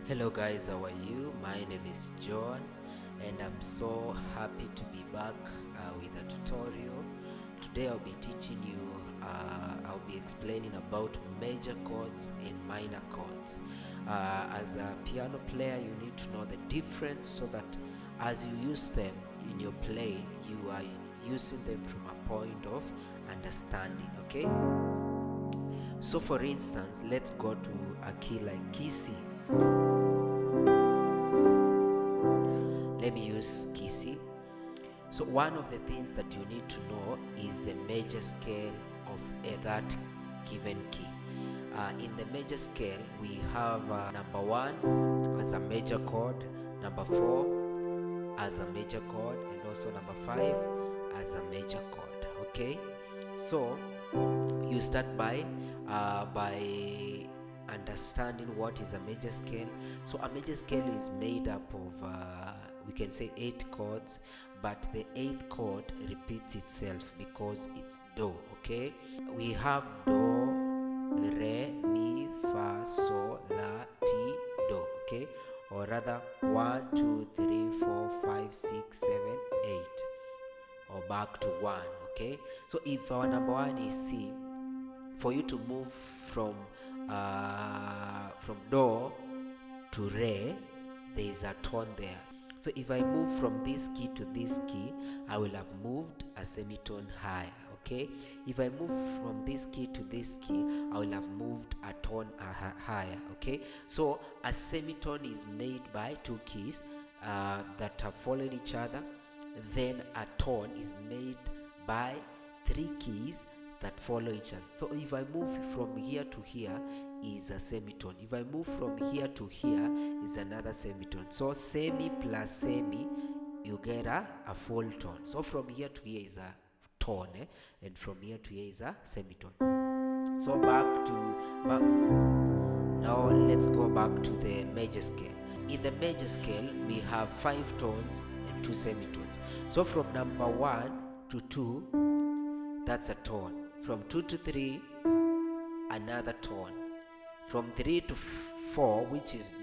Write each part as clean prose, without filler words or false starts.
Hello guys, how are you? My name is John and I'm so happy to be back with a tutorial. Today I'll be teaching you, I'll be explaining about major chords and minor chords. As a piano player, you need to know the difference so that as you use them in your playing, you are using them from a point of understanding, okay? So for instance, let's go to a key like key C. Let me use key C. So one of the things that you need to know is the major scale of that given key. In the major scale, we have number 1 as a major chord, number 4 as a major chord, and also number 5 as a major chord. Okay, so you start by understanding what is a major scale. So a major scale is made up of we can say 8 chords, but the 8th chord repeats itself because it's do. Okay, we have do, re, mi, fa, sol, la, ti, do. Okay, or rather 1 2 3 4 5 6 7 8, or back to 1. Okay, so if our number 1 is C, for you to move from do to re, there is a tone there. So if I move from this key to this key, I will have moved a semitone higher. Okay, if I move from this key to this key, I will have moved a tone higher. Okay, so a semitone is made by 2 keys that are following each other. Then a tone is made by 3 keys that follow each other. So if I move from here to here is a semitone. If I move from here to here is another semitone. So semi plus semi, you get a full tone. So from here to here is a tone, and from here to here is a semitone. So now let's go back to the major scale. In the major scale, we have 5 tones and 2 semitones. So from number 1 to 2, that's a tone. From 2 to 3, another tone. From 3 to 4, which is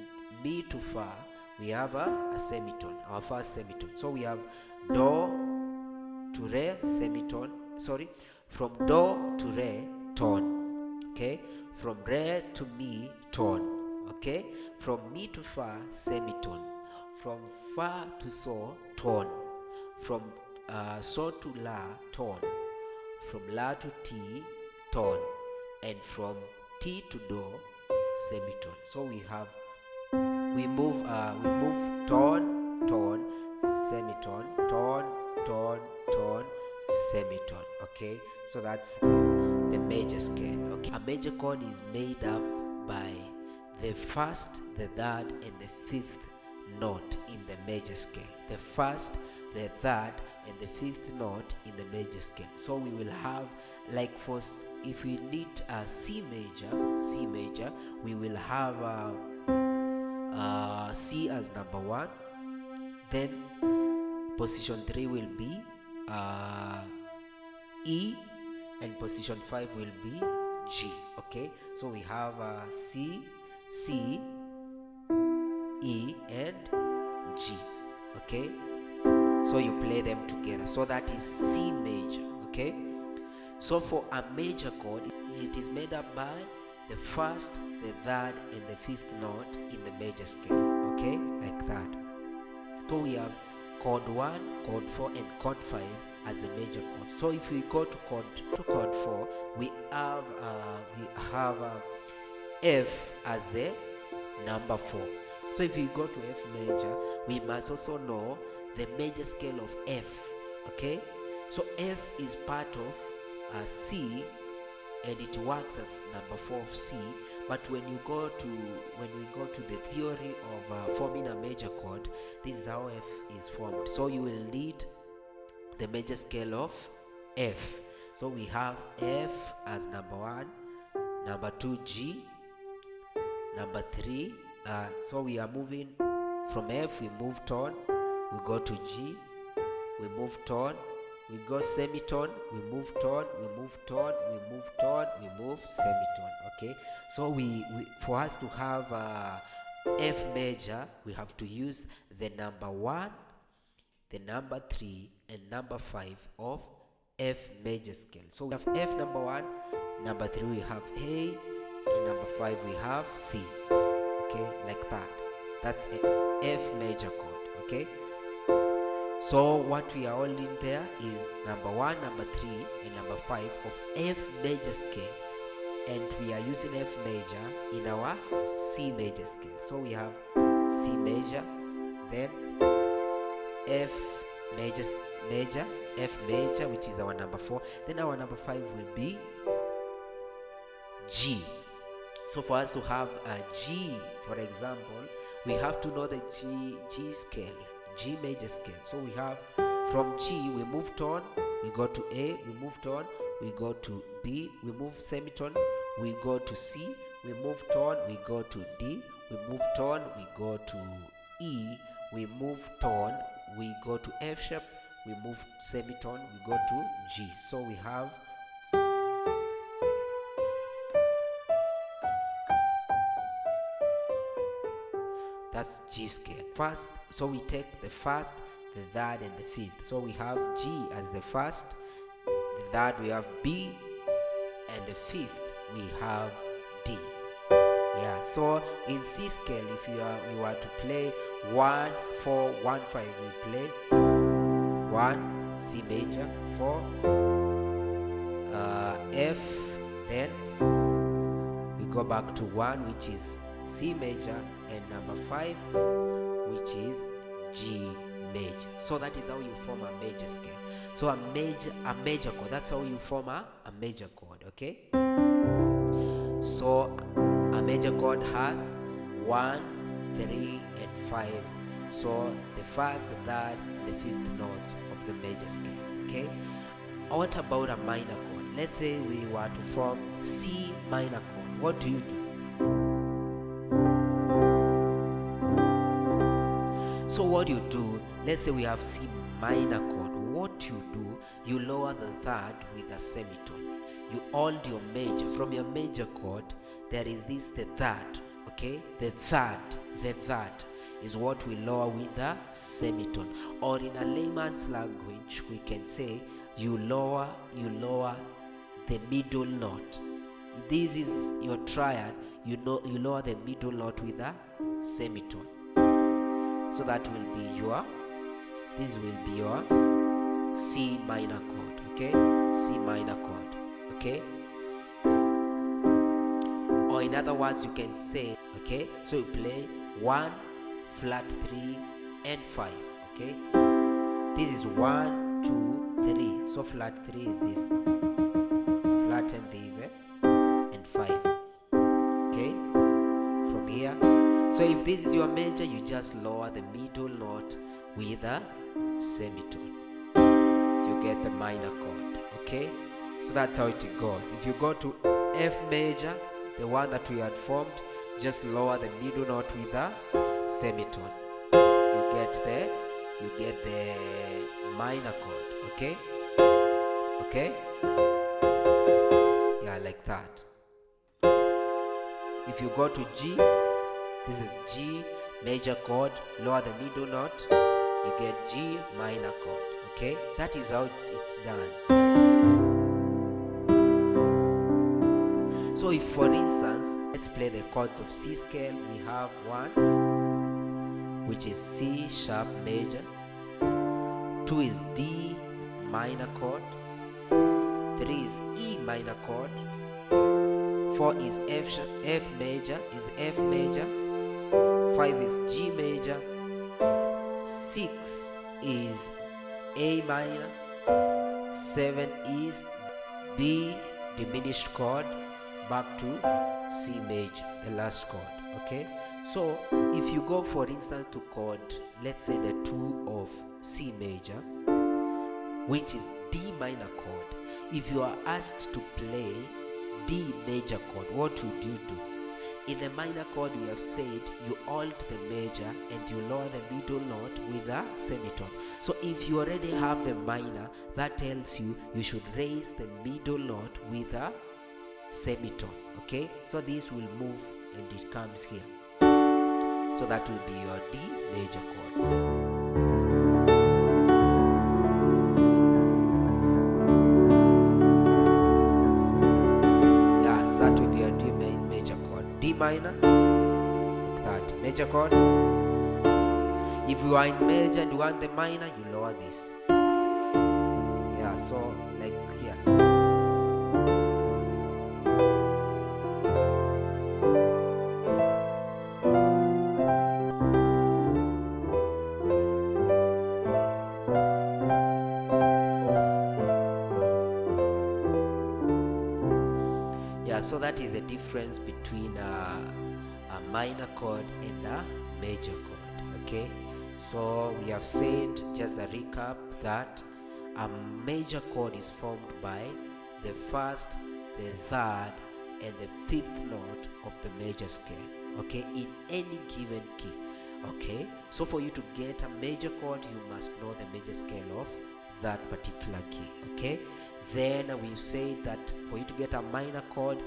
mi to fa, we have a semitone, our first semitone. So we have do to re, semitone. From do to re, tone. Okay, from re to mi, tone. Okay, from mi to fa, semitone. From fa to so, tone. From so to la, tone. From la to ti, tone. And from ti to do, semitone. So we move tone, tone, semitone, tone, tone, tone, semitone. Okay, so that's the major scale. Okay, a major chord is made up by the first, the third, and the fifth note in the major scale. The first, the third, and the fifth note in the major scale. So we will have, like, for if we need a C major, we will have C as number 1. Then position 3 will be E, and position 5 will be G. Okay, so we have C, E, and G. Okay, so you play them together. So that is C major. Okay, so for a major chord, it is made up by the first, the third, and the fifth note in the major scale. Okay, like that. So we have chord 1, chord 4, and chord 5 as the major chord. So if we go to chord 4, we have F as the number 4. So if we go to F major, we must also know the major scale of F. Okay, so F is part of C, and it works as number 4 of C. But when we go to the theory of forming a major chord, this is how F is formed. So you will need the major scale of F. So we have F as number 1, number 2 G, number 3. So we are moving from F, we move tone, we go to G, we move tone, we go semitone, we move tone, we move tone, we move tone, we move semitone. Okay, so we for us to have F major, we have to use the number 1, the number 3, and number 5 of F major scale. So we have F number 1, number 3 we have A, and number 5 we have C. Okay, like that. That's a F major chord. Okay, so what we are holding there is number 1, number 3, and number 5 of F major scale, and we are using F major in our C major scale. So we have C major, then F major, F major, which is our number 4, then our number 5 will be G. So for us to have a G, for example, we have to know the G scale, G major scale. So we have from G, we moved on, we go to A, we moved on, we go to B, we move semitone, we go to C, we moved on, we go to D, we moved on, we go to E, we moved on, we go to F sharp, we move semitone, we go to G. So we have that's G scale. First, so we take the first, the third, and the fifth. So we have G as the first, the third we have B, and the fifth we have D. Yeah, so in C scale, if we were to play 1, 4, 1, 5, we play 1, C major, 4, F, then we go back to 1, which is C major, and number 5, which is G major. So that is how you form a major scale. So a major chord, that's how you form a major chord. Okay, so a major chord has 1, 3, and 5. So the first, the third, the fifth notes of the major scale. Okay, what about a minor chord? Let's say we were to form C minor chord. What do you do? So what you do, let's say we have C minor chord. What you do, you lower the third with a semitone. You hold your major. From your major chord, there is this, the third. Okay, the third is what we lower with a semitone. Or in a layman's language, we can say you lower the middle note. This is your triad. You lower the middle note with a semitone. So that will be your, this will be your C minor chord. Okay, C minor chord. Okay, or in other words, you can say, okay, so you play 1, flat 3, and 5. Okay, this is 1, 2, 3. So flat 3 is this, flatten this, and 5. Okay, from here. So if this is your major, you just lower the middle note with a semitone. You get the minor chord. Okay, so that's how it goes. If you go to F major, the one that we had formed, just lower the middle note with a semitone. You get the minor chord. Okay, okay, yeah, like that. If you go to G, this is G major chord, lower the middle note, you get G minor chord. Okay, that is how it's done. So if, for instance, let's play the chords of C scale, we have 1, which is C sharp major, 2 is D minor chord, 3 is E minor chord, 4 is F major, 5 is G major, 6 is A minor, 7 is B diminished chord, back to C major, the last chord. Okay, so if you go, for instance, to chord, let's say the 2 of C major, which is D minor chord, if you are asked to play D major chord, what would you do? In the minor chord, we have said you hold the major and you lower the middle note with a semitone. So if you already have the minor, that tells you should raise the middle note with a semitone. Okay, so this will move and it comes here. So that will be your D major chord. Yes, that will be your D major chord. D minor, like that, major chord. If you are in major and you want the minor, you lower this. Yeah, so like here. Yeah, so that is the difference between a minor chord and a major chord. Okay, so we have said, just a recap, that a major chord is formed by the first, the third, and the fifth note of the major scale, okay, in any given key. Okay, so for you to get a major chord, you must know the major scale of that particular key. Okay, then we've said that for you to get a minor chord,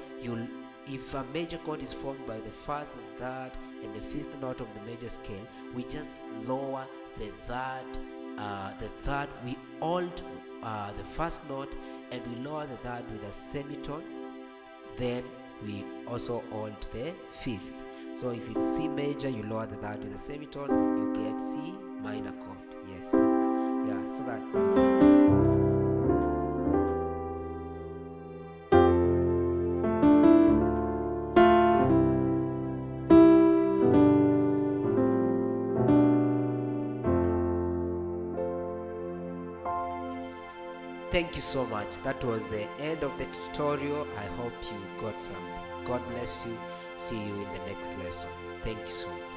if a major chord is formed by the first, the third, and the fifth note of the major scale, we just lower the third, we alt the first note, and we lower the third with a semitone. Then we also alt the fifth. So if it's C major, you lower the third with a semitone, you get C minor chord. Yes, yeah, so that. Thank you so much. That was the end of the tutorial. I hope you got something. God bless you. See you in the next lesson. Thank you so much.